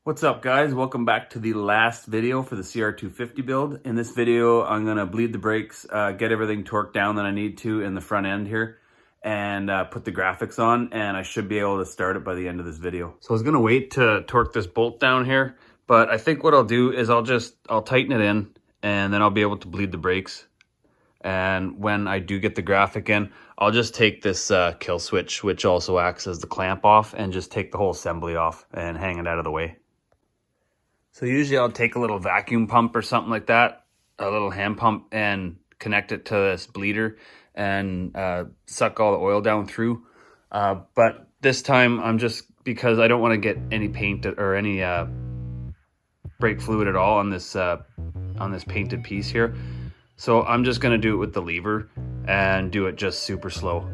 What's up, guys? Welcome back to the last video for the CR250 build. In this video, I'm going to bleed the brakes, get everything torqued down that I need to in the front end here, and put the graphics on, and I should be able to start it by the end of this video. So I was going to wait to torque this bolt down here, but I think what I'll do is I'll tighten it in, and then I'll be able to bleed the brakes. And when I do get the graphic in, I'll just take this kill switch, which also acts as the clamp, off, and just take the whole assembly off and hang it out of the way. So usually I'll take a little vacuum pump or something like that, a little hand pump, and connect it to this bleeder and suck all the oil down through. But this time because I don't want to get any paint or any brake fluid at all on this painted piece here. So I'm just going to do it with the lever and do it just super slow.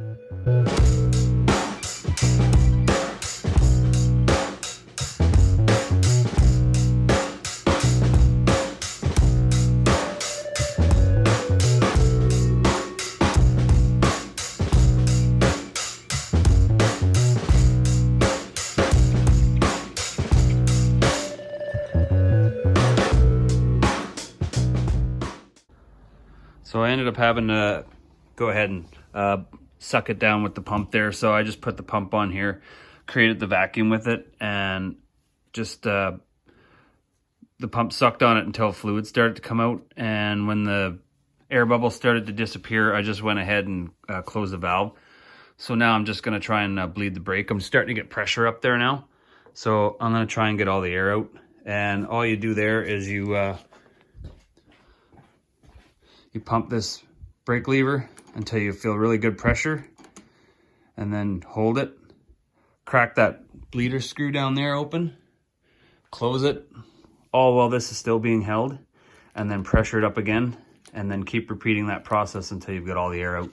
So I ended up having to go ahead and suck it down with the pump there. So I just put the pump on here, created the vacuum with it, and just the pump sucked on it until fluid started to come out. And when the air bubbles started to disappear, I just went ahead and closed the valve. So now I'm just going to try and bleed the brake. I'm starting to get pressure up there now. So I'm going to try and get all the air out. And all you do there is you pump this brake lever until you feel really good pressure, and then hold it. Crack that bleeder screw down there open, close it, all while this is still being held, and then pressure it up again, and then keep repeating that process until you've got all the air out.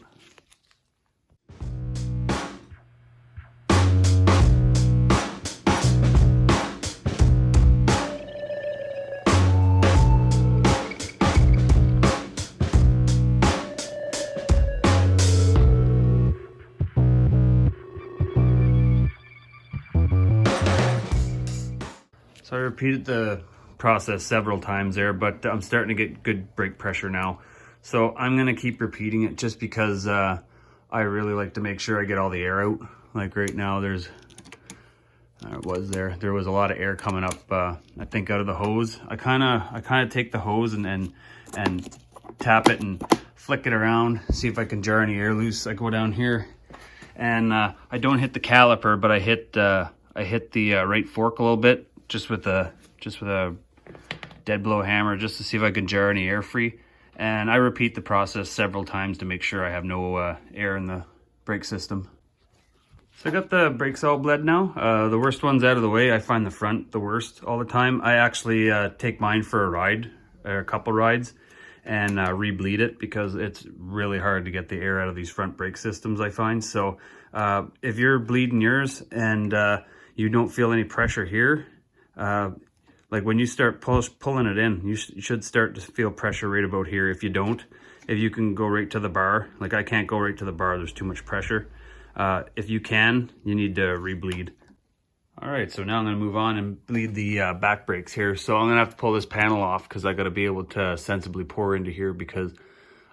So I repeated the process several times there, but I'm starting to get good brake pressure now. So I'm going to keep repeating it just because I really like to make sure I get all the air out. Like right now, there was a lot of air coming up, I think out of the hose. I kind of take the hose and tap it and flick it around, see if I can jar any air loose. I go down here and I don't hit the caliper, but I hit the right fork a little bit, just with a dead blow hammer, just to see if I can jar any air free. And I repeat the process several times to make sure I have no air in the brake system. So I got the brakes all bled now. The worst one's out of the way. I find the front the worst all the time. I actually take mine for a ride, or a couple rides, and re-bleed it because it's really hard to get the air out of these front brake systems, I find. So if you're bleeding yours and you don't feel any pressure here, like when you start pulling it in, you should start to feel pressure right about here. If you don't, if you can go right to the bar, like I can't go right to the bar, there's too much pressure. If you can, you need to re-bleed. All right, so now I'm going to move on and bleed the back brakes here. So I'm going to have to pull this panel off because I got to be able to sensibly pour into here, because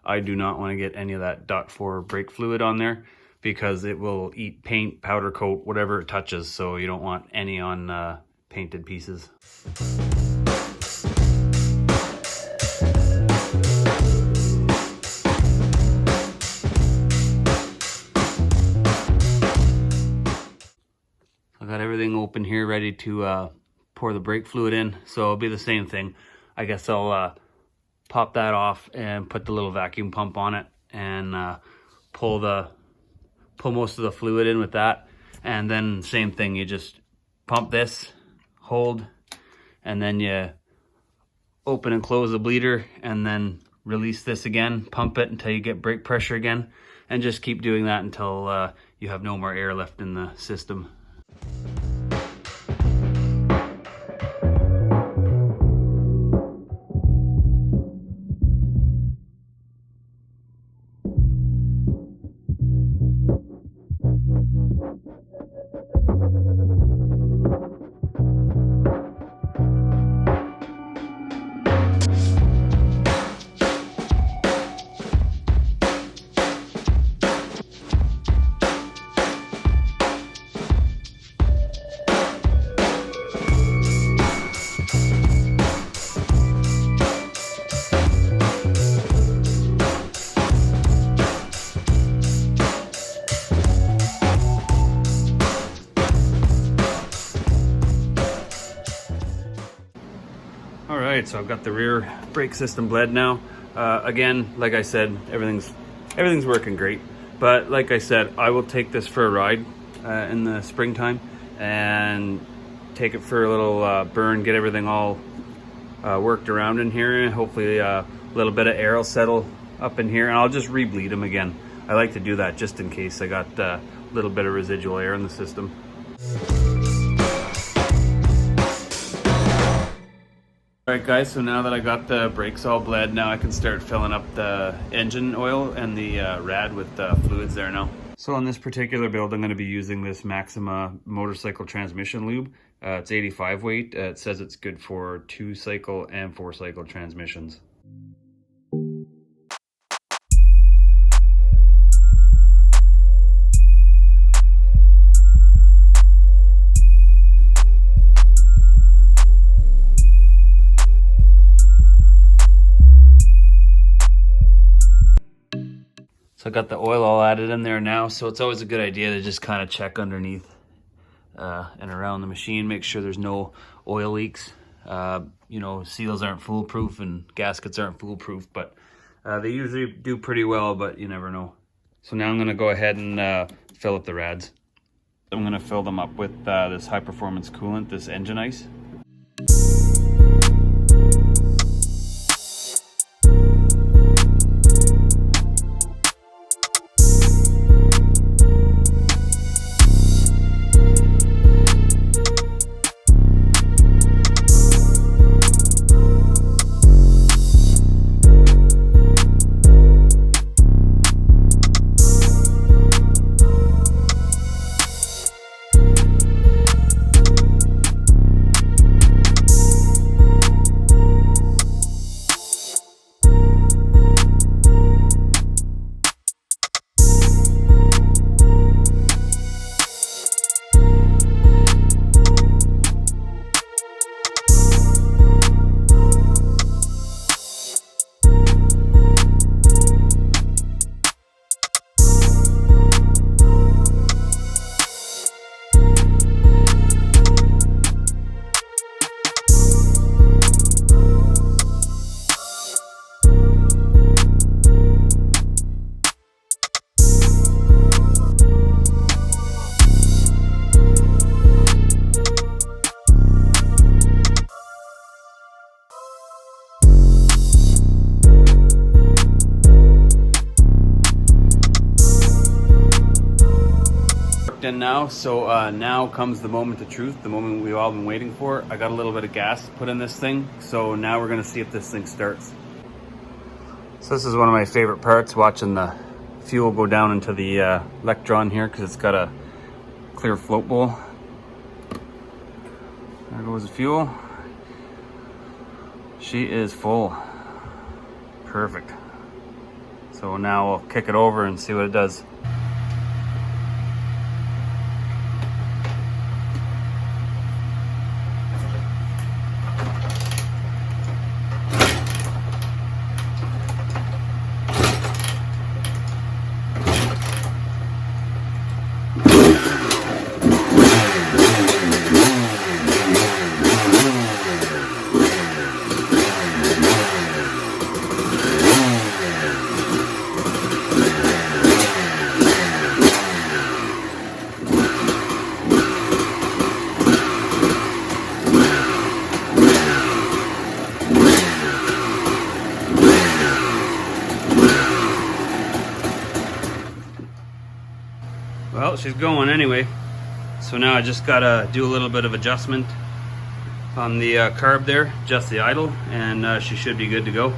I do not want to get any of that .4 brake fluid on there, because it will eat paint, powder coat, whatever it touches. So you don't want any on painted pieces. I got everything open here ready to pour the brake fluid in, so it'll be the same thing. I guess I'll pop that off and put the little vacuum pump on it and pull most of the fluid in with that. And then same thing, you just pump this, hold, and then you open and close the bleeder, and then release this again, pump it until you get brake pressure again, and just keep doing that until you have no more air left in the system. right, so I've got the rear brake system bled now. Again, like I said, everything's working great. But like I said, I will take this for a ride in the springtime and take it for a little burn, get everything all worked around in here, and hopefully a little bit of air will settle up in here, and I'll just re-bleed them again. I like to do that just in case I got a little bit of residual air in the system. Alright guys, so now that I got the brakes all bled, now I can start filling up the engine oil and the rad with fluids there now. So on this particular build, I'm going to be using this Maxima motorcycle transmission lube. It's 85 weight. It says it's good for 2-cycle and 4-cycle transmissions. So I got the oil all added in there now, so it's always a good idea to just kind of check underneath and around the machine, make sure there's no oil leaks. You know, seals aren't foolproof and gaskets aren't foolproof, but they usually do pretty well, but you never know. So now I'm going to go ahead and fill up the rads. I'm going to fill them up with this high performance coolant, this engine ice. In now, so now comes the moment of truth, the moment we've all been waiting for. I got a little bit of gas put in this thing, so now we're going to see if this thing starts. So this is one of my favorite parts, watching the fuel go down into the electron here, because it's got a clear float bowl. There goes the fuel. She is full. Perfect. So now we'll kick it over and see what it does. Well, she's going anyway. So now I just gotta do a little bit of adjustment on the carb there, adjust the idle, and she should be good to go.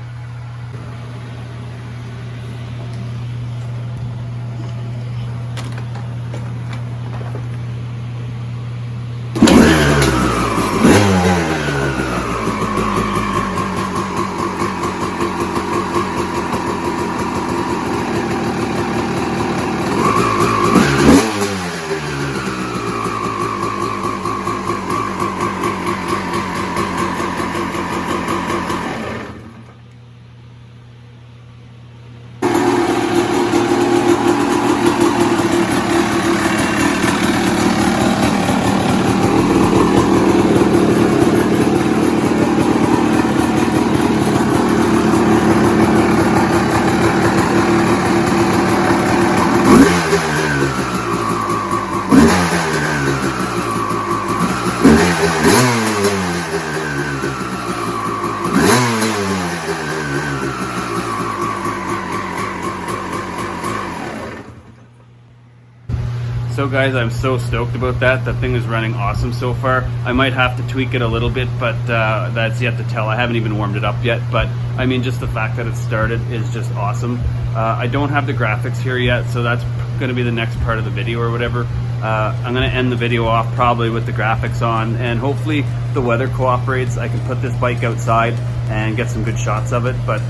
So guys, I'm so stoked about that. That thing is running awesome so far. I might have to tweak it a little bit, but that's yet to tell. I haven't even warmed it up yet, but I mean, just the fact that it started is just awesome. I don't have the graphics here yet, so that's gonna be the next part of the video or whatever. I'm gonna end the video off probably with the graphics on, and hopefully the weather cooperates. I can put this bike outside and get some good shots of it, but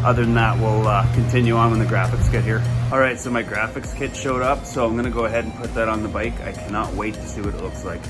other than that, we'll continue on when the graphics get here. All right, so my graphics kit showed up, so I'm gonna go ahead and put that on the bike. I cannot wait to see what it looks like.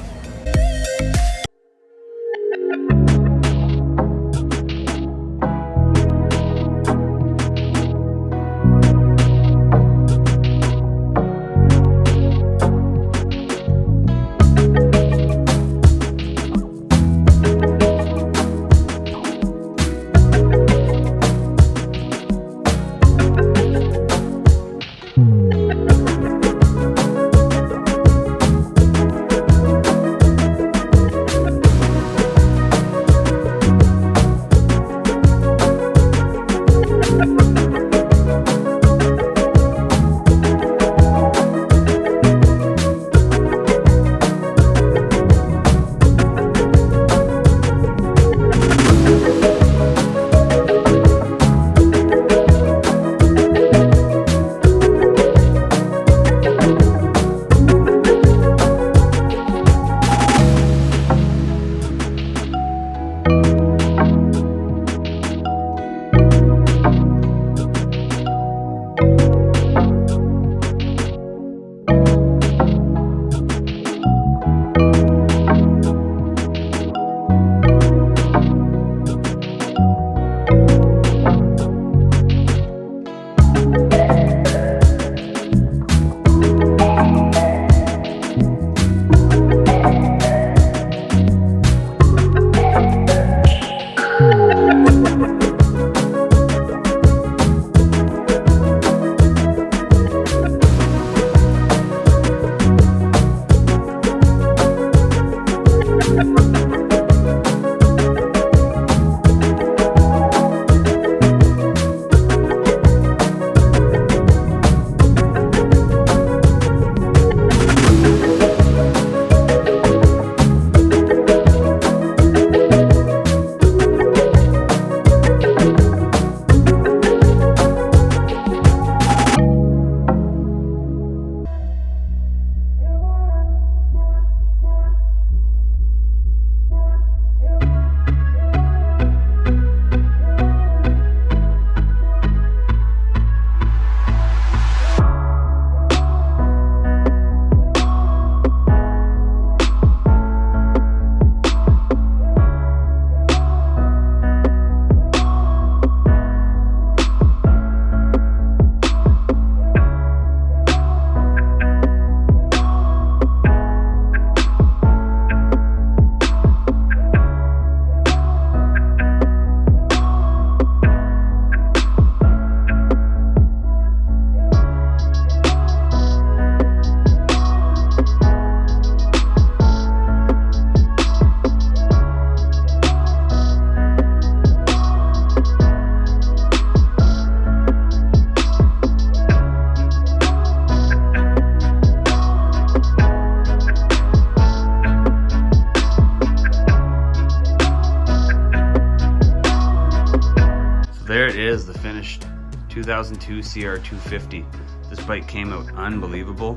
There it is, the finished 2002 CR250. This bike came out unbelievable.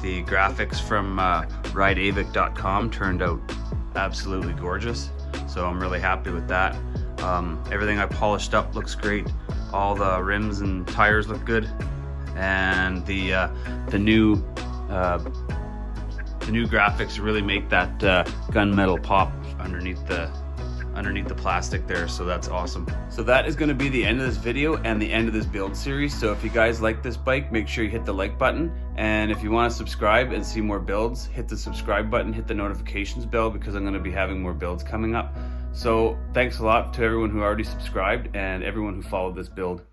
The graphics from rideavic.com turned out absolutely gorgeous, so I'm really happy with that. Everything I polished up looks great. All the rims and tires look good, and the new graphics really make that gunmetal pop underneath the plastic there, so that's awesome. So that is going to be the end of this video and the end of this build series. So if you guys like this bike, make sure you hit the like button, and if you want to subscribe and see more builds, hit the subscribe button, hit the notifications bell, because I'm going to be having more builds coming up. So thanks a lot to everyone who already subscribed and everyone who followed this build.